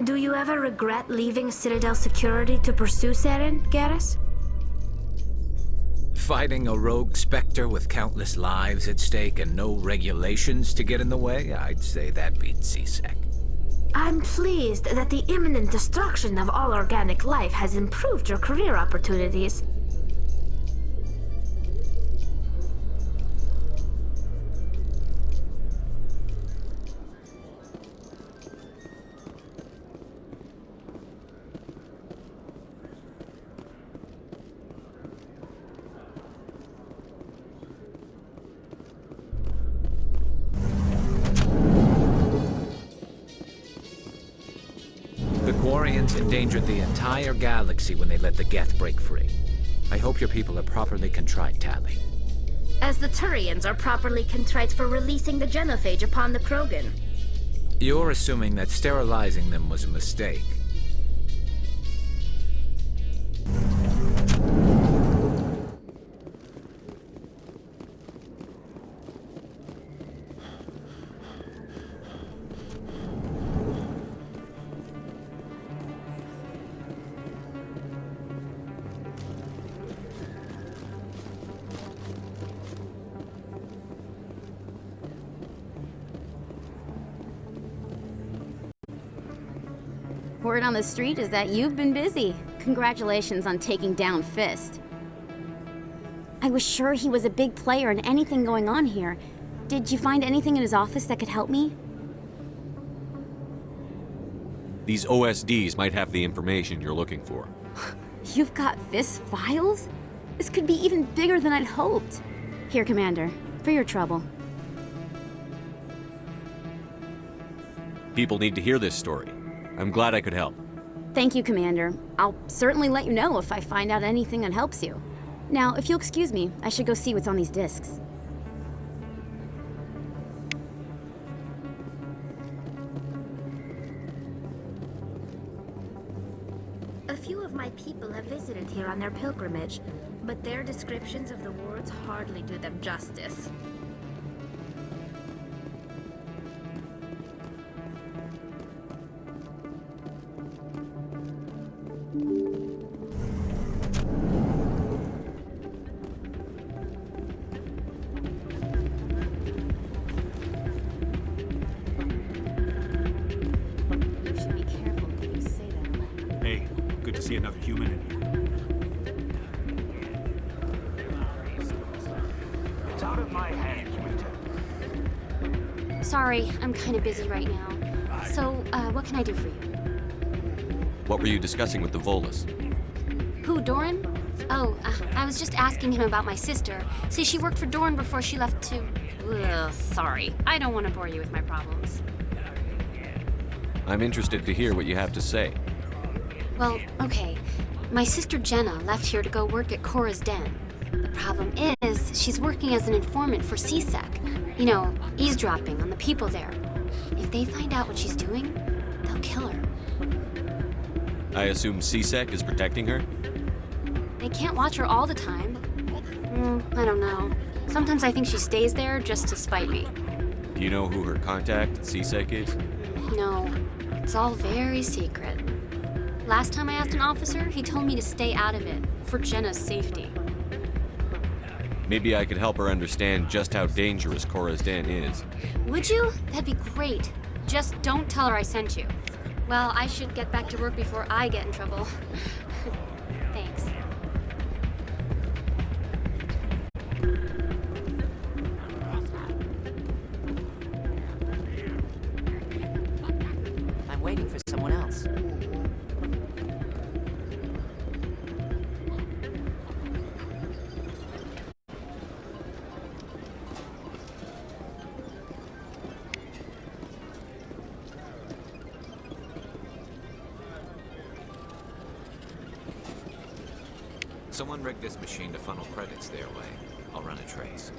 Do you ever regret leaving Citadel security to pursue Seren, Garrus? Fighting a rogue Spectre with countless lives at stake and no regulations to get in the way? I'd say that beats C-Sec. I'm pleased that the imminent destruction of all organic life has improved your career opportunities. The Quarians endangered the entire galaxy when they let the Geth break free. I hope your people are properly contrite, Tali. As the Turians are properly contrite for releasing the genophage upon the Krogan. You're assuming that sterilizing them was a mistake. Word on the street is that you've been busy. Congratulations on taking down Fist. I was sure he was a big player in anything going on here. Did you find anything in his office that could help me? These OSDs might have the information you're looking for. You've got Fist's files? This could be even bigger than I'd hoped. Here, Commander, for your trouble. People need to hear this story. I'm glad I could help. Thank you, Commander. I'll certainly let you know if I find out anything that helps you. Now, if you'll excuse me, I should go see what's on these discs. A few of my people have visited here on their pilgrimage, but their descriptions of the wards hardly do them justice. See another human in here. It's out of my hands, Winter. Sorry, I'm kind of busy right now. So, what can I do for you? What were you discussing with the Volus? Who, Doran? Oh, I was just asking him about my sister. See, she worked for Doran before she left to... Ugh, sorry. I don't want to bore you with my problems. I'm interested to hear what you have to say. Well, okay. My sister Jenna left here to go work at Cora's Den. The problem is, she's working as an informant for CSEC. You know, eavesdropping on the people there. If they find out what she's doing, they'll kill her. I assume CSEC is protecting her? They can't watch her all the time. I don't know. Sometimes I think she stays there just to spite me. Do you know who her contact at CSEC is? No, it's all very secret. Last time I asked an officer, he told me to stay out of it, for Jenna's safety. Maybe I could help her understand just how dangerous Cora's Den is. Would you? That'd be great. Just don't tell her I sent you. Well, I should get back to work before I get in trouble. Thanks. I'm waiting for someone else. Someone rigged this machine to funnel credits their way. I'll run a trace.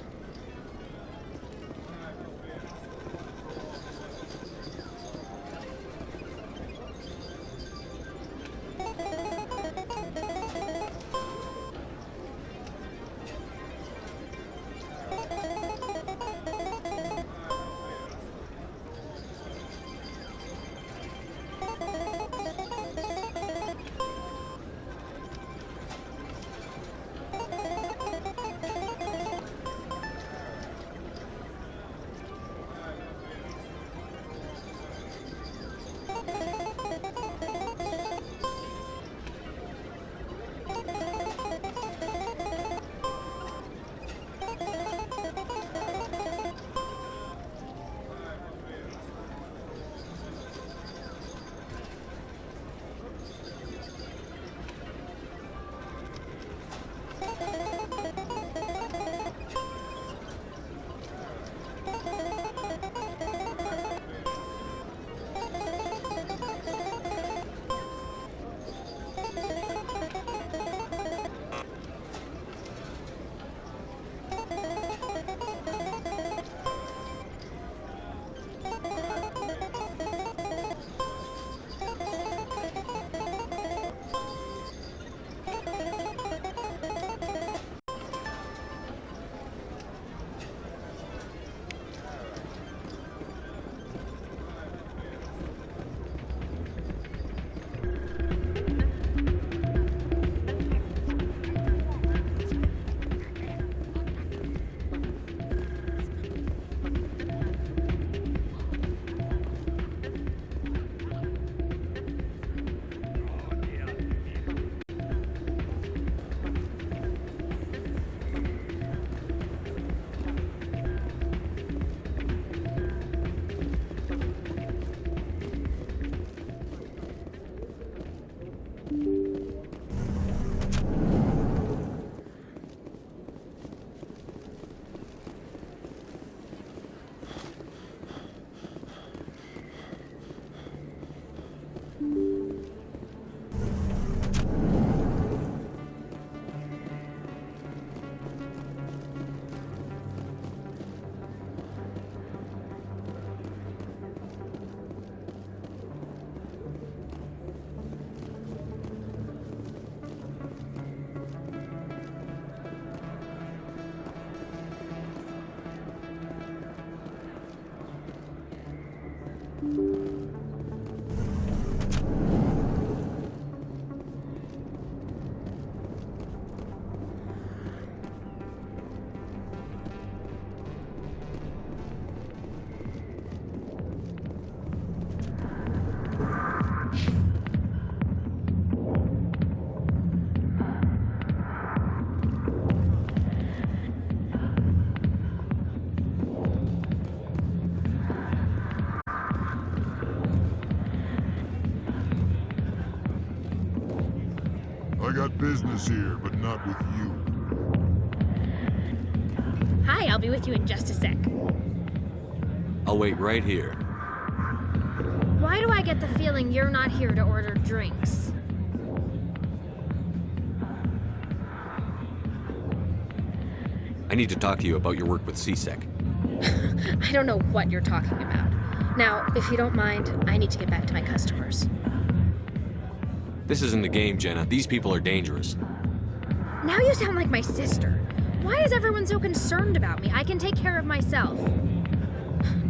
I got business here, but not with you. Hi, I'll be with you in just a sec. I'll wait right here. Why do I get the feeling you're not here to order drinks? I need to talk to you about your work with CSEC. I don't know what you're talking about. Now, if you don't mind, I need to get back to my customers. This isn't a game, Jenna. These people are dangerous. Now you sound like my sister. Why is everyone so concerned about me? I can take care of myself.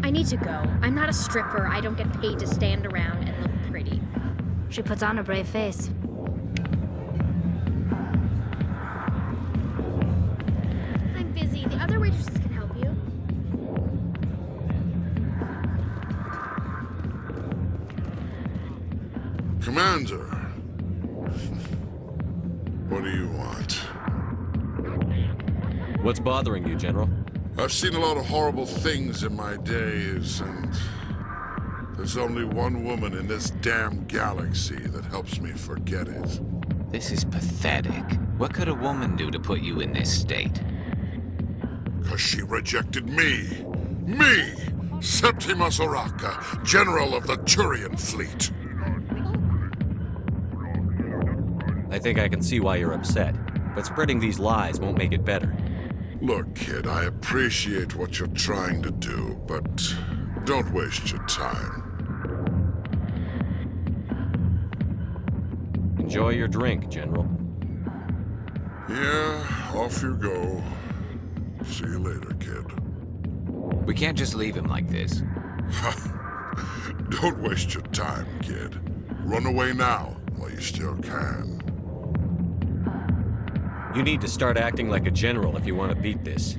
I need to go. I'm not a stripper. I don't get paid to stand around and look pretty. She puts on a brave face. I'm busy. The other waitresses can help you. Commander. What do you want? What's bothering you, General? I've seen a lot of horrible things in my days, and there's only one woman in this damn galaxy that helps me forget it. This is pathetic. What could a woman do to put you in this state? 'Cause she rejected me! Me! Septimus Oraka, General of the Turian Fleet! I think I can see why you're upset, but spreading these lies won't make it better. Look, kid, I appreciate what you're trying to do, but don't waste your time. Enjoy your drink, General. Yeah, off you go. See you later, kid. We can't just leave him like this. Don't waste your time, kid. Run away now, while you still can. You need to start acting like a general if you want to beat this.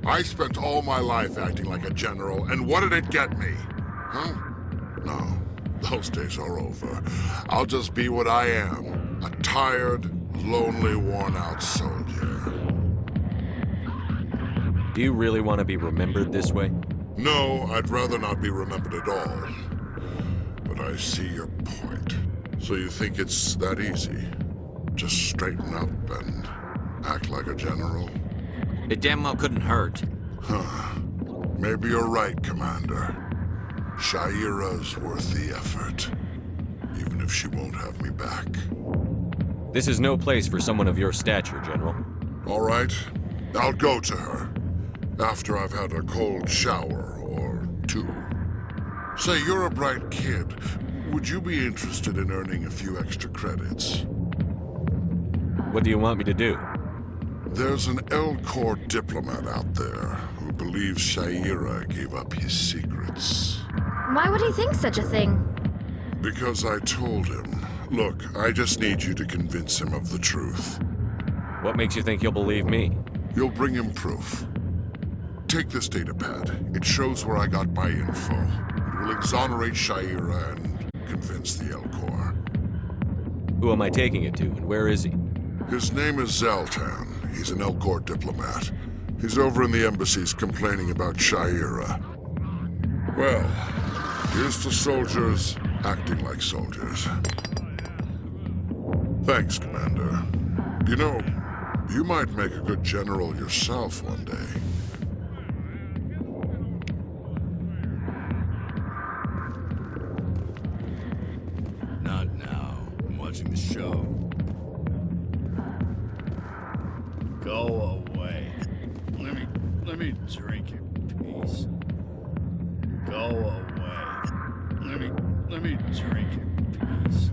I spent all my life acting like a general, and what did it get me? Huh? No, those days are over. I'll just be what I am. A tired, lonely, worn-out soldier. Do you really want to be remembered this way? No, I'd rather not be remembered at all. But I see your point. So you think it's that easy? Just straighten up and act like a general? It damn well couldn't hurt. Huh. Maybe you're right, Commander. Shaira's worth the effort. Even if she won't have me back. This is no place for someone of your stature, General. All right. I'll go to her. After I've had a cold shower or two. Say, you're a bright kid. Would you be interested in earning a few extra credits? What do you want me to do? There's an L-Corps diplomat out there who believes Shaira gave up his secrets. Why would he think such a thing? Because I told him. Look, I just need you to convince him of the truth. What makes you think he'll believe me? You'll bring him proof. Take this datapad. It shows where I got my info. It will exonerate Shaira and convince the L-Corps. Who am I taking it to, and where is he? His name is Zaltan. He's an L-Corps diplomat. He's over in the embassies complaining about Shaira. Well, here's to soldiers acting like soldiers. Thanks, Commander. You know, you might make a good general yourself one day. Not now. I'm watching the show. Go away. Let me drink in peace. Go away. Let me drink in peace.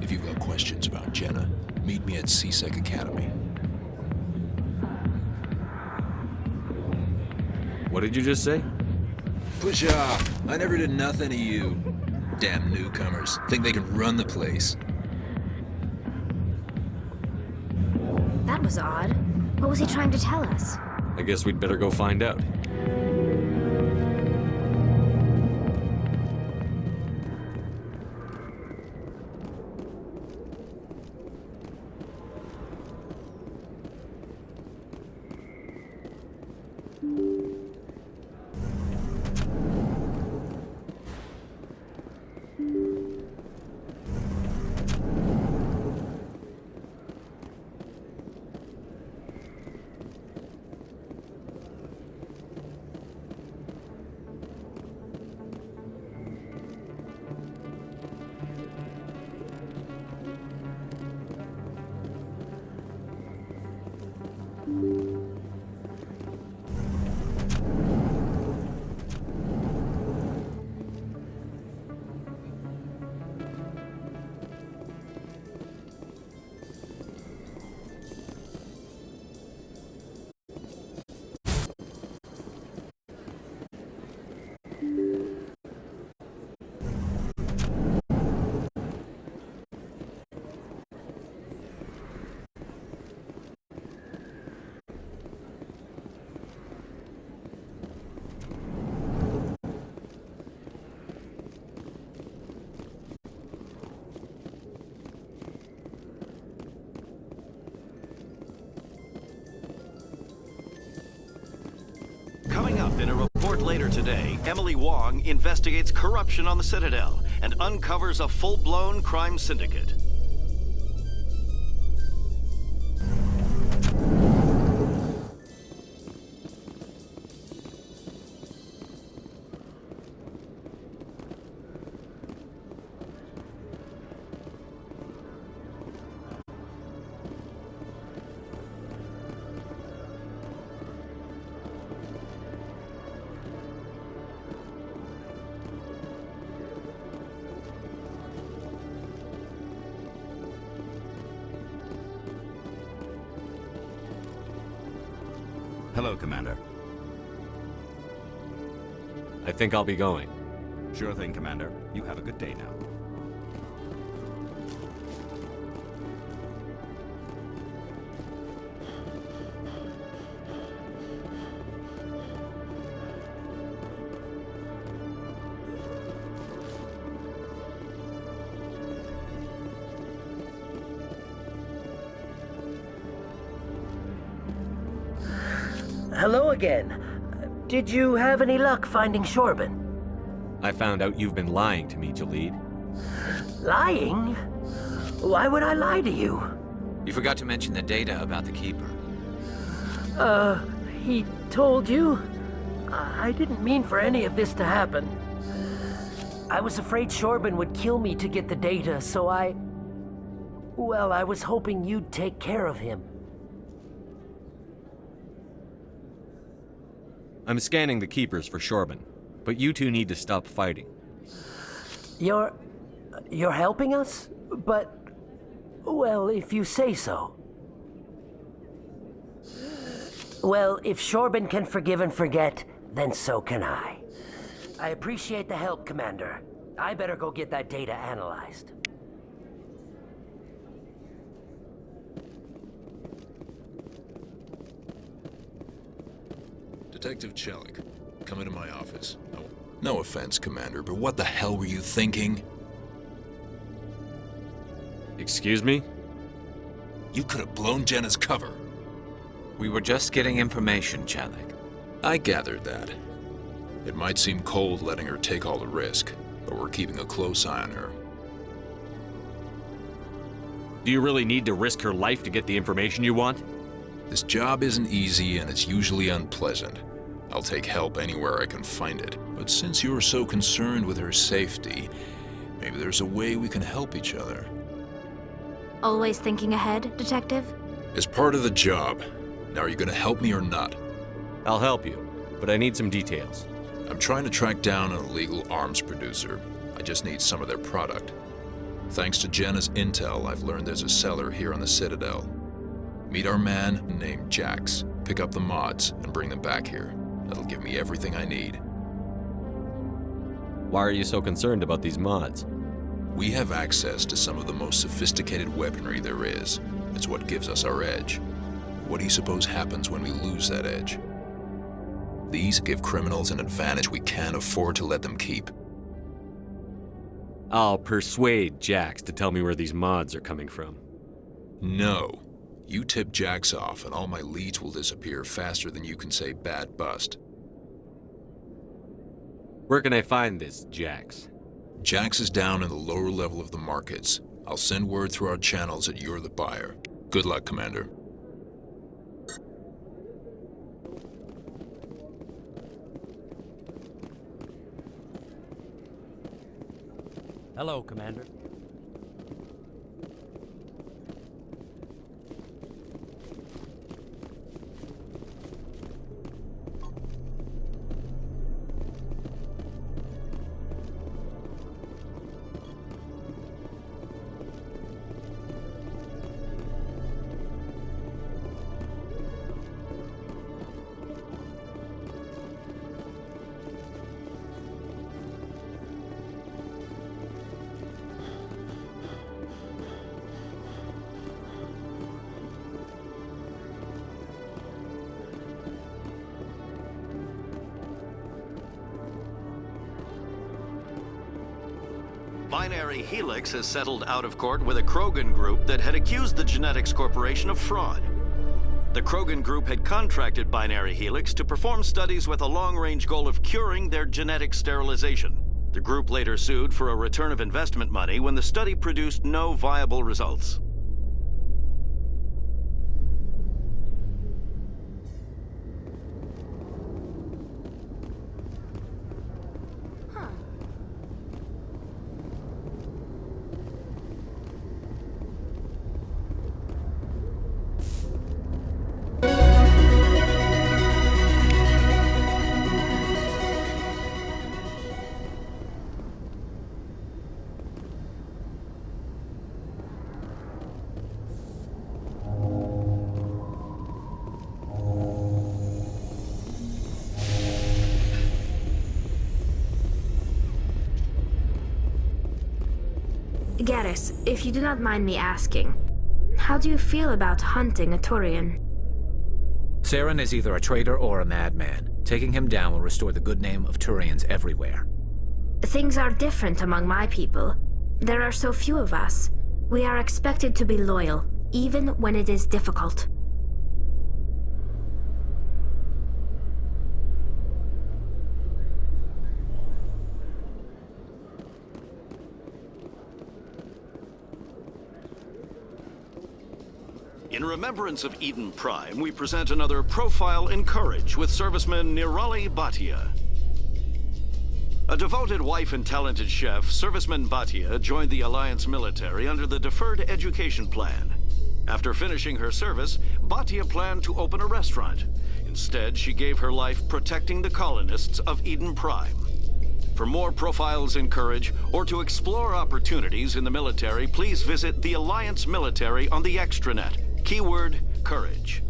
If you've got questions about Jenna, meet me at CSEC Academy. What did you just say? Push off. I never did nothing to you. Damn newcomers. Think they can run the place. That was odd. What was he trying to tell us? I guess we'd better go find out. In a report later today, Emily Wong investigates corruption on the Citadel and uncovers a full-blown crime syndicate. Hello, Commander. I think I'll be going. Sure thing, Commander. You have a good day now. Hello again. Did you have any luck finding Shorban? I found out you've been lying to me, Jalid. Lying? Why would I lie to you? You forgot to mention the data about the Keeper. He told you? I didn't mean for any of this to happen. I was afraid Shorban would kill me to get the data, so well, I was hoping you'd take care of him. I'm scanning the Keepers for Shorban, but you two need to stop fighting. You're helping us? But, well, if you say so. Well, if Shorban can forgive and forget, then so can I. I appreciate the help, Commander. I better go get that data analyzed. Detective Chelik, come into my office. No offense, Commander, but what the hell were you thinking? Excuse me? You could have blown Jenna's cover. We were just getting information, Chelik. I gathered that. It might seem cold letting her take all the risk, but we're keeping a close eye on her. Do you really need to risk her life to get the information you want? This job isn't easy and it's usually unpleasant. I'll take help anywhere I can find it. But since you're so concerned with her safety, maybe there's a way we can help each other. Always thinking ahead, Detective? It's part of the job. Now, are you gonna help me or not? I'll help you, but I need some details. I'm trying to track down an illegal arms producer. I just need some of their product. Thanks to Jenna's intel, I've learned there's a seller here on the Citadel. Meet our man named Jax, pick up the mods, and bring them back here. That'll give me everything I need. Why are you so concerned about these mods? We have access to some of the most sophisticated weaponry there is. It's what gives us our edge. What do you suppose happens when we lose that edge? These give criminals an advantage we can't afford to let them keep. I'll persuade Jax to tell me where these mods are coming from. No. You tip Jax off and all my leads will disappear faster than you can say bad bust. Where can I find this Jax? Jax is down in the lower level of the markets. I'll send word through our channels that you're the buyer. Good luck, Commander. Hello, Commander. Binary Helix has settled out of court with a Krogan group that had accused the Genetics Corporation of fraud. The Krogan group had contracted Binary Helix to perform studies with a long-range goal of curing their genetic sterilization. The group later sued for a return of investment money when the study produced no viable results. Garrus, if you do not mind me asking, how do you feel about hunting a Turian? Saren is either a traitor or a madman. Taking him down will restore the good name of Turians everywhere. Things are different among my people. There are so few of us. We are expected to be loyal, even when it is difficult. In remembrance of Eden Prime, we present another Profile in Courage with serviceman Nirali Bhatia. A devoted wife and talented chef, serviceman Bhatia joined the Alliance military under the Deferred Education Plan. After finishing her service, Bhatia planned to open a restaurant. Instead, she gave her life protecting the colonists of Eden Prime. For more Profiles in Courage, or to explore opportunities in the military, please visit the Alliance Military on the extranet. Keyword, Courage.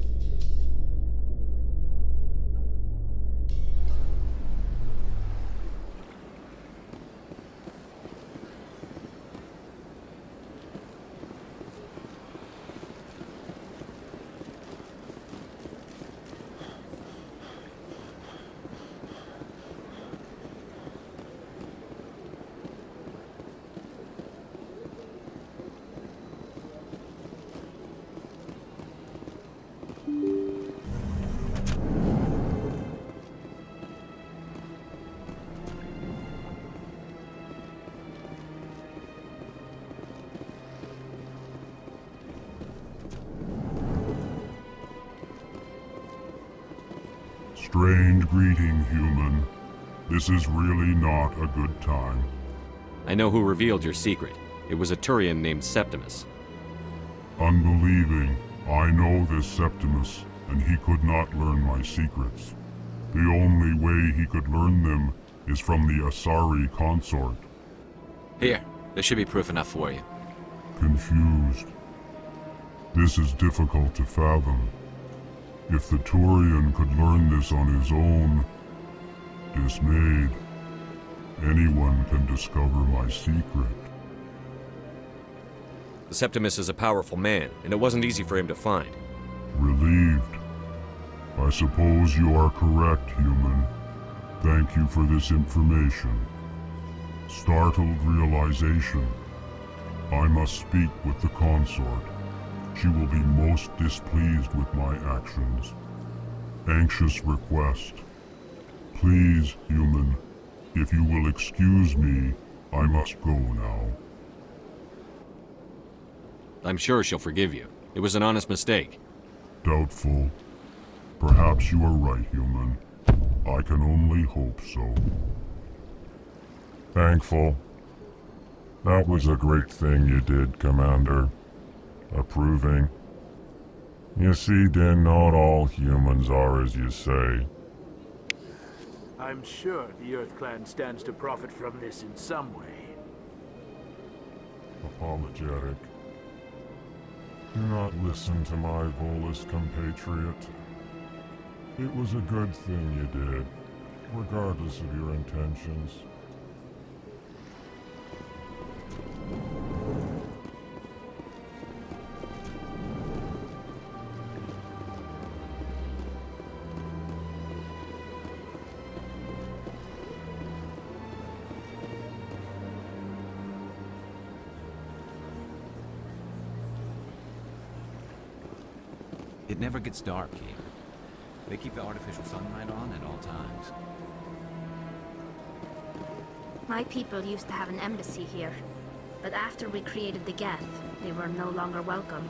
Strange greeting, human. This is really not a good time. I know who revealed your secret. It was a Turian named Septimus. Unbelieving. I know this Septimus, and he could not learn my secrets. The only way he could learn them is from the Asari consort. Here, there should be proof enough for you. Confused. This is difficult to fathom. If the Turian could learn this on his own, dismayed, anyone can discover my secret. The Septimus is a powerful man, and it wasn't easy for him to find. Relieved. I suppose you are correct, human. Thank you for this information. Startled realization. I must speak with the consort. She will be most displeased with my actions. Anxious request. Please, human, if you will excuse me, I must go now. I'm sure she'll forgive you. It was an honest mistake. Doubtful. Perhaps you are right, human. I can only hope so. Thankful. That was a great thing you did, Commander. Approving. You see, Din, not all humans are as you say. I'm sure the Earth Clan stands to profit from this in some way. Apologetic. Do not listen to my Volus compatriot. It was a good thing you did, regardless of your intentions. It never gets dark here. They keep the artificial sunlight on at all times. My people used to have an embassy here, but after we created the Geth, they were no longer welcome.